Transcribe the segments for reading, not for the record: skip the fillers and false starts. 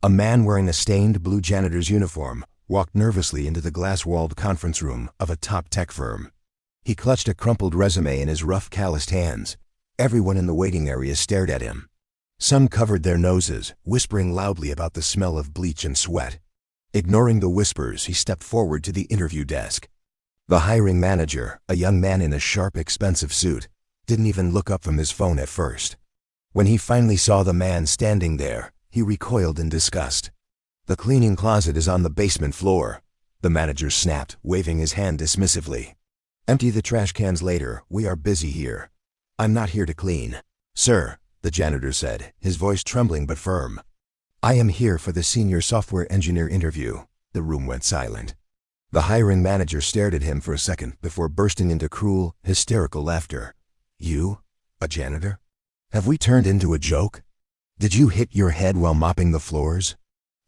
A man wearing a stained blue janitor's uniform walked nervously into the glass-walled conference room of a top tech firm. He clutched a crumpled resume in his rough, calloused hands. Everyone in the waiting area stared at him. Some covered their noses, whispering loudly about the smell of bleach and sweat. Ignoring the whispers, he stepped forward to the interview desk. The hiring manager, a young man in a sharp, expensive suit, didn't even look up from his phone at first. When he finally saw the man standing there, he recoiled in disgust. "The cleaning closet is on the basement floor," the manager snapped, waving his hand dismissively. "Empty the trash cans later, we are busy here. I'm not here to clean." "Sir," the janitor said, his voice trembling but firm. "I am here for the senior software engineer interview." The room went silent. The hiring manager stared at him for a second before bursting into cruel, hysterical laughter. "You? A janitor? Have we turned into a joke? Did you hit your head while mopping the floors?"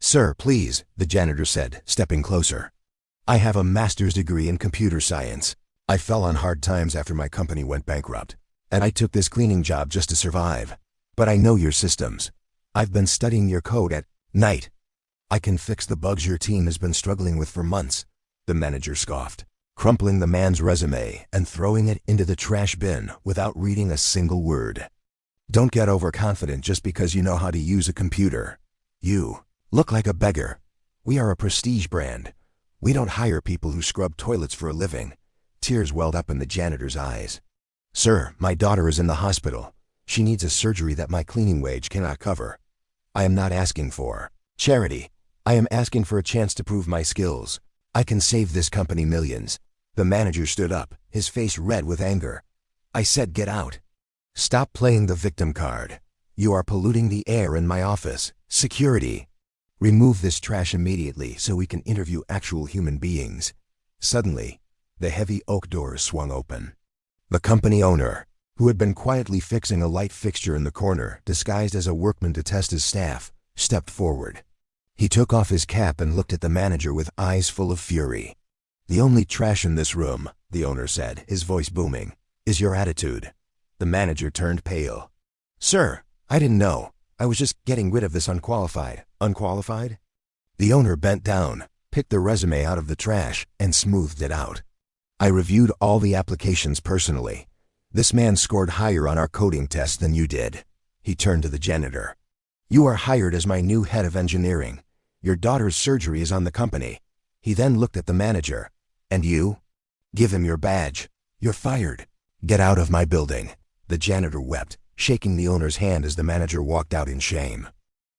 "Sir, please," the janitor said, stepping closer. "I have a master's degree in computer science. I fell on hard times after my company went bankrupt, and I took this cleaning job just to survive. But I know your systems. I've been studying your code at night. I can fix the bugs your team has been struggling with for months." The manager scoffed, crumpling the man's resume and throwing it into the trash bin without reading a single word. "Don't get overconfident just because you know how to use a computer. You look like a beggar. We are a prestige brand. We don't hire people who scrub toilets for a living." Tears welled up in the janitor's eyes. "Sir, my daughter is in the hospital. She needs a surgery that my cleaning wage cannot cover. I am not asking for charity. I am asking for a chance to prove my skills. I can save this company millions." The manager stood up, his face red with anger. "I said get out. Stop playing the victim card. You are polluting the air in my office. Security. Remove this trash immediately so we can interview actual human beings." Suddenly, the heavy oak doors swung open. The company owner, who had been quietly fixing a light fixture in the corner, disguised as a workman to test his staff, stepped forward. He took off his cap and looked at the manager with eyes full of fury. "The only trash in this room," the owner said, his voice booming, "is your attitude." The manager turned pale. "Sir, I didn't know. I was just getting rid of this unqualified." "Unqualified?" The owner bent down, picked the resume out of the trash, and smoothed it out. "I reviewed all the applications personally. This man scored higher on our coding test than you did." He turned to the janitor. "You are hired as my new head of engineering. Your daughter's surgery is on the company." He then looked at the manager. "And you? Give him your badge. You're fired. Get out of my building." The janitor wept, shaking the owner's hand as the manager walked out in shame.